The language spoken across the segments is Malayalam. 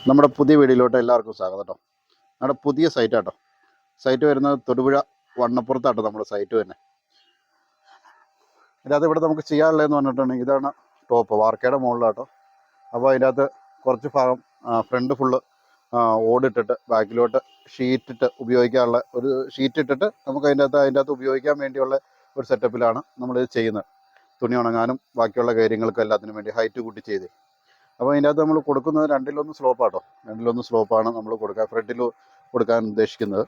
നമ്മുടെ പുതിയ വീഡിയോയിലോട്ട് എല്ലാവർക്കും സ്വാഗതം കേട്ടോ. നമ്മുടെ പുതിയ സൈറ്റാട്ടോ. സൈറ്റ് വരുന്നത് തൊടുപുഴ വണ്ണപ്പുറത്താട്ടോ നമ്മുടെ സൈറ്റ് തന്നെ. ഇതിനകത്ത് ഇവിടെ നമുക്ക് ചെയ്യാനുള്ളതെന്ന് പറഞ്ഞിട്ടുണ്ടെങ്കിൽ ഇതാണ് ടോപ്പ് വാർക്കയുടെ മുകളിലാട്ടോ. അപ്പോൾ അതിനകത്ത് കുറച്ച് ഭാഗം ഫ്രണ്ട് ഫുള്ള് ഓടിട്ടിട്ട് ബാക്കിലോട്ട് ഷീറ്റിട്ട് ഉപയോഗിക്കാനുള്ള ഒരു ഷീറ്റ് ഇട്ടിട്ട് നമുക്ക് അതിൻ്റെ അകത്ത് ഉപയോഗിക്കാൻ വേണ്ടിയുള്ള ഒരു സെറ്റപ്പിലാണ് നമ്മളിത് ചെയ്യുന്നത്. തുണി ഉണങ്ങാനും ബാക്കിയുള്ള കാര്യങ്ങൾക്കും എല്ലാത്തിനും വേണ്ടി ഹൈറ്റ് കൂട്ടി ചെയ്ത്. അപ്പോൾ അതിനകത്ത് നമ്മൾ കൊടുക്കുന്നത് രണ്ടിലൊന്ന് സ്ലോപ്പാട്ടോ. രണ്ടിലൊന്ന് സ്ലോപ്പാണ് നമ്മൾ കൊടുക്കുക, ഫ്രണ്ടിൽ കൊടുക്കാൻ ഉദ്ദേശിക്കുന്നത്.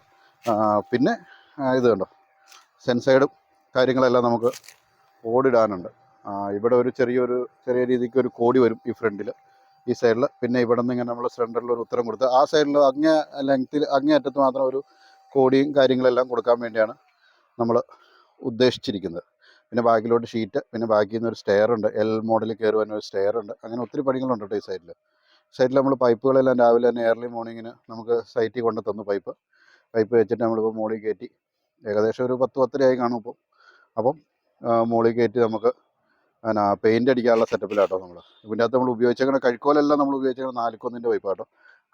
പിന്നെ ഇത് കണ്ടോ, സെൻസൈഡും കാര്യങ്ങളെല്ലാം നമുക്ക് ഓടിടാനുണ്ട്. ഇവിടെ ഒരു ചെറിയ രീതിക്ക് ഒരു കോടി വരും ഈ ഫ്രണ്ടിൽ, ഈ സൈഡിൽ. പിന്നെ ഇവിടെ നിന്ന് ഇങ്ങനെ നമ്മൾ സെൻറ്ററിൽ ഒരു ഉത്തരം കൊടുത്ത് ആ സൈഡിൽ അങ്ങേ അറ്റത്ത് മാത്രം ഒരു കോടിയും കാര്യങ്ങളെല്ലാം കൊടുക്കാൻ വേണ്ടിയാണ് നമ്മൾ ഉദ്ദേശിച്ചിരിക്കുന്നത്. പിന്നെ ബാക്കിലോട്ട് ഷീറ്റ്, പിന്നെ ബാക്കിൽ നിന്ന് ഒരു സ്റ്റെയർ ഉണ്ട്, എൽ മോഡലിൽ കയറി വരുന്ന ഒരു സ്റ്റെയർ ഉണ്ട്. അങ്ങനെ ഒത്തിരി പണികളുണ്ട് കേട്ടോ ഈ സൈഡിൽ നമ്മൾ പൈപ്പുകളെല്ലാം രാവിലെ തന്നെ ഏർലി മോർണിംഗിന് നമുക്ക് സൈറ്റിൽ കൊണ്ട് തന്നു. പൈപ്പ് വെച്ചിട്ട് നമ്മളിപ്പോൾ മോളിൽ കയറ്റി ഏകദേശം ഒരു 10-10 ആയി കാണും ഇപ്പോൾ. അപ്പം മോളിൽ കയറ്റി നമുക്ക് പെയിൻ്റ് അടിക്കാനുള്ള സെറ്റപ്പിലാട്ടോ നമ്മൾ. ഇതിൻ്റെ അകത്ത് നമ്മൾ ഉപയോഗിച്ചേക്കുന്ന കഴിക്കോലെല്ലാം നമ്മൾ ഉപയോഗിച്ചേക്കുന്ന 4 പൈപ്പാട്ടോ,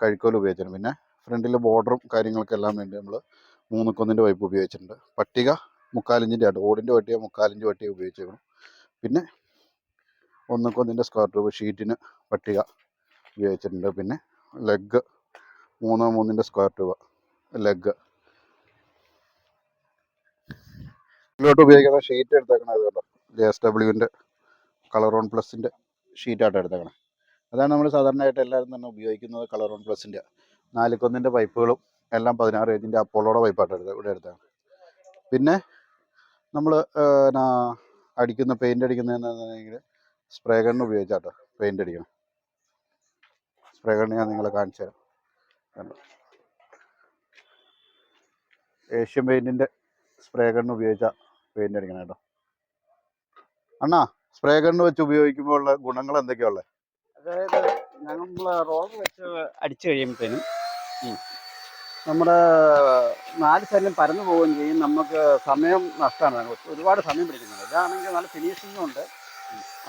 കഴിക്കോൽ ഉപയോഗിച്ചിട്ടുണ്ട്. പിന്നെ ഫ്രണ്ടിൽ ബോർഡറും കാര്യങ്ങൾക്കെല്ലാം വേണ്ടി നമ്മൾ 3 പൈപ്പ് ഉപയോഗിച്ചിട്ടുണ്ട്. പട്ടിക 3/4 ഇഞ്ചിൻ്റെ ആട്ടോ, ഓടിൻ്റെ പട്ടിക 3/4 ഇഞ്ച് പട്ടിക ഉപയോഗിച്ചേക്കണം. പിന്നെ 1 സ്ക്വയർ ട്യൂബ് ഷീറ്റിന് പട്ടിക ഉപയോഗിച്ചിട്ടുണ്ട്. പിന്നെ ലെഗ് 3 സ്ക്വയർ ട്യൂബ് ലെഗ്. ഇതിലോട്ട് ഉപയോഗിക്കുന്ന ഷീറ്റ് എടുത്തേക്കണത് കേട്ടോ, JSWൻ്റെ കളറോൺ പ്ലസിൻ്റെ ഷീറ്റായിട്ട് എടുത്തേക്കണം. അതാണ് നമ്മൾ സാധാരണയായിട്ട് എല്ലാവരും തന്നെ ഉപയോഗിക്കുന്നത്. കളറോൺ പ്ലസിൻ്റെ 4 പൈപ്പുകളും എല്ലാം 16 ഇഞ്ചിൻ്റെ അപ്പോളോടെ പൈപ്പായിട്ട് ഇവിടെ എടുത്തേക്കണം. പിന്നെ നമ്മൾ അടിക്കുന്ന പെയിൻ്റ് അടിക്കുന്നതെന്നുണ്ടെങ്കിൽ സ്പ്രേ ഗണ്ണ് ഉപയോഗിച്ചാട്ടോ പെയിൻ്റ് അടിക്കണം. സ്പ്രേ ഗണ്ണ് ഞാൻ നിങ്ങളെ കാണിച്ചു തരാം. കണ്ടോ, ഏഷ്യൻ പെയിൻറ്റിൻ്റെ സ്പ്രേ ഗണ്ണ് ഉപയോഗിച്ചാൽ പെയിൻ്റ് അടിക്കണം കേട്ടോ. അണ്ണാ, സ്പ്രേ ഗണ്ണ് വെച്ച് ഉപയോഗിക്കുമ്പോൾ ഉള്ള ഗുണങ്ങൾ എന്തൊക്കെയുള്ളത്? അതായത് നമ്മൾ റോളർ വെച്ച് അടിച്ചു കഴിയുമ്പോഴത്തേനും നമ്മുടെ 4 സൈഡിലും പരന്നു പോവുകയും ചെയ്യും. നമുക്ക് സമയം നഷ്ടമാണ്, ഒരുപാട് സമയം പിടിക്കുന്നത്. ഇതാണെങ്കിൽ നല്ല ഫിനിഷിങ്ങും ഉണ്ട്,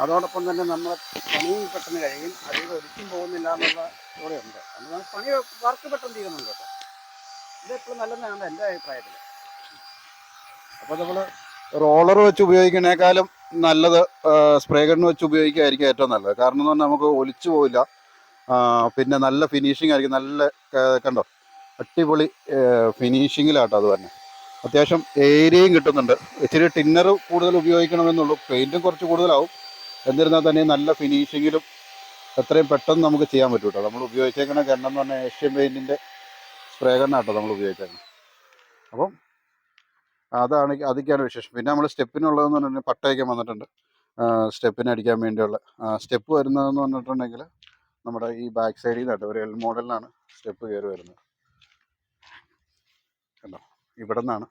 അതോടൊപ്പം തന്നെ നമ്മൾ പണിയും പെട്ടെന്ന് കഴിയും, അധികം ഒരിക്കും പോകുന്നില്ല എന്നുള്ള കൂടെ ഉണ്ട്. അതുകൊണ്ട് പണി വർക്ക് പെട്ടെന്ന് തീരുന്നുണ്ട് കേട്ടോ. ഇതെപ്പോഴും നല്ലതാണ് എൻ്റെ അഭിപ്രായത്തിൽ. അപ്പോൾ നമ്മൾ റോളർ വെച്ച് ഉപയോഗിക്കുന്നതിനേക്കാളും നല്ലത് സ്പ്രേ ഗണ്ണ് വെച്ച് ഉപയോഗിക്കുകയായിരിക്കും ഏറ്റവും നല്ലത്. കാരണം എന്ന് പറഞ്ഞാൽ നമുക്ക് ഒലിച്ചു പോവില്ല. പിന്നെ നല്ല ഫിനിഷിംഗ് ആയിരിക്കും. നല്ല കണ്ടോ, അടിപൊളി ഫിനിഷിങ്ങിലാട്ടോ അത് തന്നെ. അത്യാവശ്യം ഏരിയയും കിട്ടുന്നുണ്ട്. ഇച്ചിരി ടിന്നർ കൂടുതൽ ഉപയോഗിക്കണമെന്നുള്ളൂ, പെയിൻറ്റും കുറച്ച് കൂടുതലാവും. എന്നിരുന്നാൽ തന്നെ നല്ല ഫിനിഷിങ്ങിലും എത്രയും പെട്ടെന്ന് നമുക്ക് ചെയ്യാൻ പറ്റും കേട്ടോ. നമ്മൾ ഉപയോഗിച്ചേക്കുന്ന ഗണ്ണെന്ന് പറഞ്ഞാൽ ഏഷ്യൻ പെയിൻറ്റിൻ്റെ സ്പ്രേ ഗണ്ണാട്ടോ നമ്മൾ ഉപയോഗിച്ചേക്കുന്നത്. അപ്പം അതൊക്കെയാണ് വിശേഷം. പിന്നെ നമ്മൾ സ്റ്റെപ്പിനുള്ളതെന്ന് പറഞ്ഞാൽ പട്ടയൊക്കെ വന്നിട്ടുണ്ട്. സ്റ്റെപ്പിന് അടിക്കാൻ വേണ്ടിയുള്ള സ്റ്റെപ്പ് വരുന്നതെന്ന് പറഞ്ഞിട്ടുണ്ടെങ്കിൽ നമ്മുടെ ഈ ബാക്ക് സൈഡിൽ നിന്നായിട്ട് ഒരു എൽ മോഡലിലാണ് സ്റ്റെപ്പ് കയറി വരുന്നത്. കണ്ടോ, ഇവിടെ നിന്നാണ്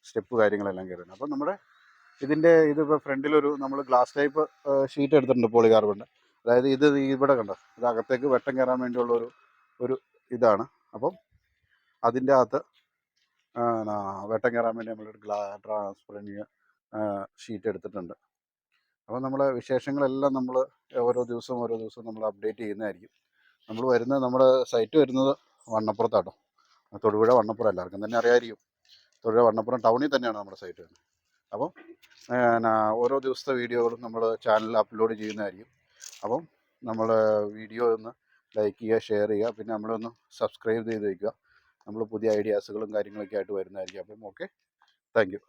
സ്റ്റെപ്പ് കാര്യങ്ങളെല്ലാം കയറി വരുന്നത്. അപ്പം നമ്മുടെ ഇതിപ്പോൾ ഫ്രണ്ടിലൊരു നമ്മൾ ഗ്ലാസ് ടൈപ്പ് ഷീറ്റ് എടുത്തിട്ടുണ്ട്, പോളികാർബണിൻ്റെ. അതായത് ഇത് ഇവിടെ കണ്ടോ, ഇത് അകത്തേക്ക് വെട്ടം കയറാൻ വേണ്ടിയുള്ള ഒരു ഇതാണ്. അപ്പം അതിൻ്റെ അകത്ത് വെട്ടം കയറാൻ വേണ്ടി നമ്മളൊരു ട്രാൻസ്പെറൻറ്റ് ഷീറ്റ് എടുത്തിട്ടുണ്ട്. അപ്പോൾ നമ്മളെ വിശേഷങ്ങളെല്ലാം നമ്മൾ ഓരോ ദിവസവും നമ്മൾ അപ്ഡേറ്റ് ചെയ്യുന്നതായിരിക്കും. നമ്മുടെ സൈറ്റ് വരുന്നത് വണ്ണപ്പുറത്താട്ടോ, തൊടുപുഴ വണ്ണപ്പുറം. എല്ലാവർക്കും തന്നെ അറിയാമായിരിക്കും, തൊടുപുഴ വണ്ണപ്പുറം ടൗണിൽ തന്നെയാണ് നമ്മുടെ സൈറ്റ് വരുന്നത്. അപ്പം ഓരോ ദിവസത്തെ വീഡിയോകളും നമ്മൾ ചാനലിൽ അപ്ലോഡ് ചെയ്യുന്നതായിരിക്കും. അപ്പം നമ്മൾ വീഡിയോ ഒന്ന് ലൈക്ക് ചെയ്യുക, ഷെയർ ചെയ്യുക, പിന്നെ നമ്മളൊന്ന് സബ്സ്ക്രൈബ് ചെയ്ത് വയ്ക്കുക. നമ്മൾ പുതിയ ഐഡിയാസുകളും കാര്യങ്ങളൊക്കെ ആയിട്ട് വരുന്നതായിരിക്കും. അപ്പം ഓക്കെ, താങ്ക് യു.